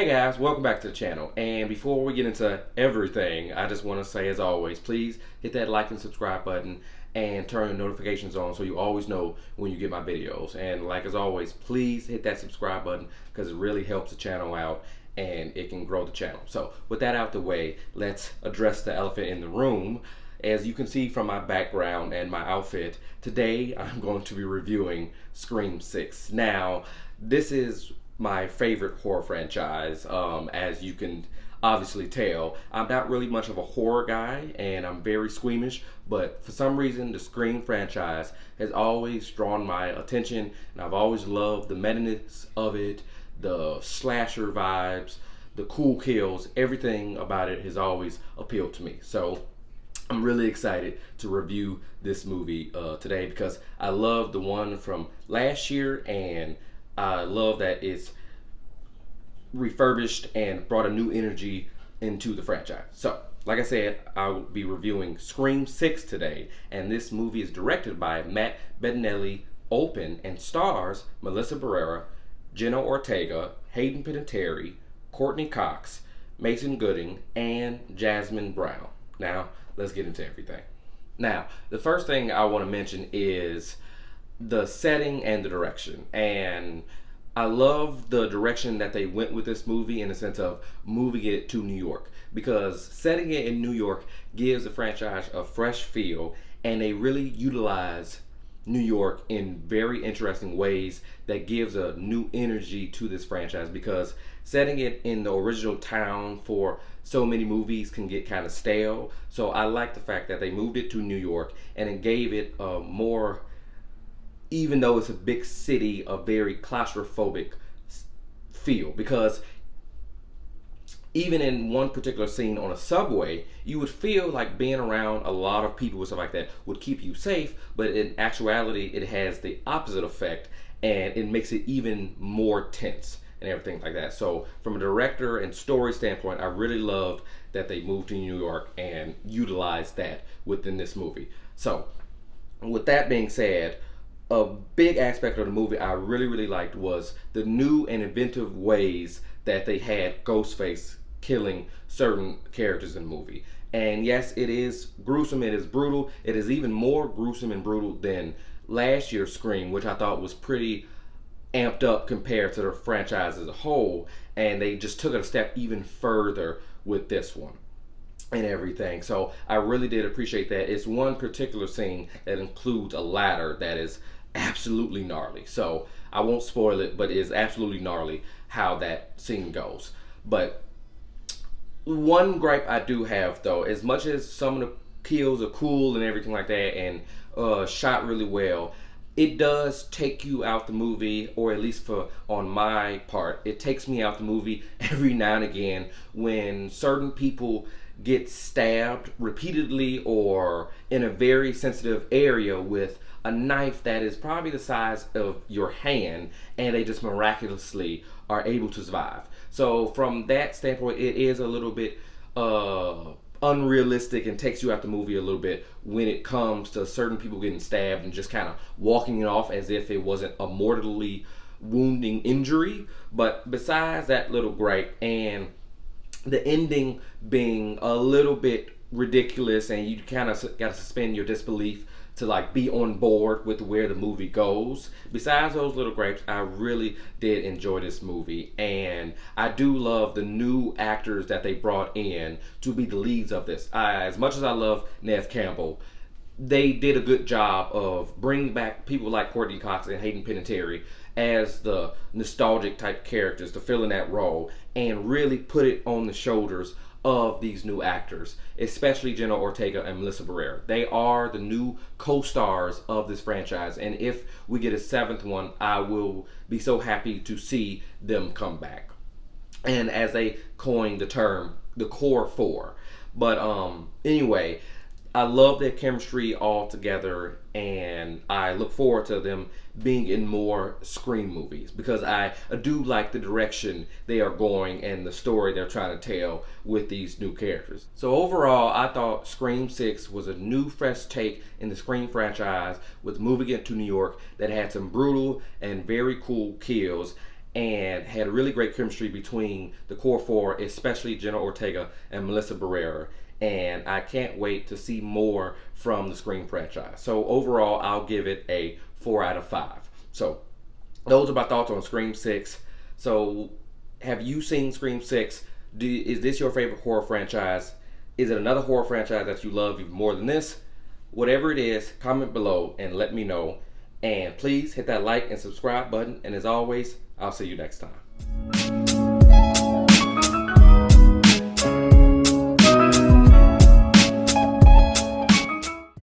Hey guys, welcome back to the channel. And before we get into everything, I just want to say, as always, please hit that like and subscribe button and turn your notifications on so you always know when you get my videos. And like as always, please hit that subscribe button because it really helps the channel out and it can grow the channel. So with that out the way, let's address the elephant in the room. As you can see from my background and my outfit, today I'm going to be reviewing Scream 6. Now, this is my favorite horror franchise, as you can obviously tell. I'm not really much of a horror guy and I'm very squeamish, but for some reason the Scream franchise has always drawn my attention and I've always loved the meta-ness of it, the slasher vibes, the cool kills, everything about it has always appealed to me. So I'm really excited to review this movie today because I love the one from last year and I love that it's refurbished and brought a new energy into the franchise. So, like I said, I'll be reviewing Scream 6 today, and this movie is directed by Matt Bettinelli Olpin and stars Melissa Barrera, Jenna Ortega, Hayden Panettiere, Courtney Cox, Mason Gooding, and Jasmin Brown. Now, let's get into everything. Now, the first thing I want to mention is the setting and the direction. And I love the direction that they went with this movie in the sense of moving it to New York, because setting it in New York gives the franchise a fresh feel and they really utilize New York in very interesting ways that gives a new energy to this franchise, because setting it in the original town for so many movies can get kind of stale. So I like the fact that they moved it to New York and it gave it a more, even though it's a big city, a very claustrophobic feel, because even in one particular scene on a subway, you would feel like being around a lot of people and stuff like that would keep you safe, but in actuality, it has the opposite effect and it makes it even more tense and everything like that. So from a director and story standpoint, I really loved that they moved to New York and utilized that within this movie. So with that being said, a big aspect of the movie I really liked was the new and inventive ways that they had Ghostface killing certain characters in the movie. And yes, it is gruesome, it is brutal, it is even more gruesome and brutal than last year's Scream, which I thought was pretty amped up compared to the franchise as a whole, and they just took it a step even further with this one and everything. So I really did appreciate that. It's one particular scene that includes a ladder that is absolutely gnarly. So I won't spoil it, but it is absolutely gnarly how that scene goes. But one gripe I do have though, as much as some of the kills are cool and everything like that and shot really well, it does take you out the movie, or at least for on my part, it takes me out the movie every now and again when certain people get stabbed repeatedly or in a very sensitive area with a knife that is probably the size of your hand, and they just miraculously are able to survive. So from that standpoint, it is a little bit unrealistic and takes you out the movie a little bit when it comes to certain people getting stabbed and just kind of walking it off as if it wasn't a mortally wounding injury. But besides that little gripe and the ending being a little bit ridiculous and you kind of got to suspend your disbelief to like be on board with where the movie goes. Besides those little gripes, I really did enjoy this movie, and I do love the new actors that they brought in to be the leads of this. As much as I love Neve Campbell, they did a good job of bringing back people like Courtney Cox and Hayden Panettiere as the nostalgic type characters to fill in that role and really put it on the shoulders of these new actors, especially Jenna Ortega and Melissa Barrera. They are the new co-stars of this franchise, and if we get a seventh one, I will be so happy to see them come back. And as they coined the term, the core four. But anyway, I love their chemistry all together, and I look forward to them being in more Scream movies because I do like the direction they are going and the story they're trying to tell with these new characters. So overall, I thought Scream 6 was a new, fresh take in the Scream franchise with moving it to New York that had some brutal and very cool kills and had a really great chemistry between the core four, especially Jenna Ortega and Melissa Barrera. And I can't wait to see more from the Scream franchise. So overall, I'll give it a 4 out of 5. So those are my thoughts on Scream 6. So have you seen Scream 6? Is this your favorite horror franchise? Is it another horror franchise that you love even more than this? Whatever it is, comment below and let me know. And please hit that like and subscribe button. And as always, I'll see you next time.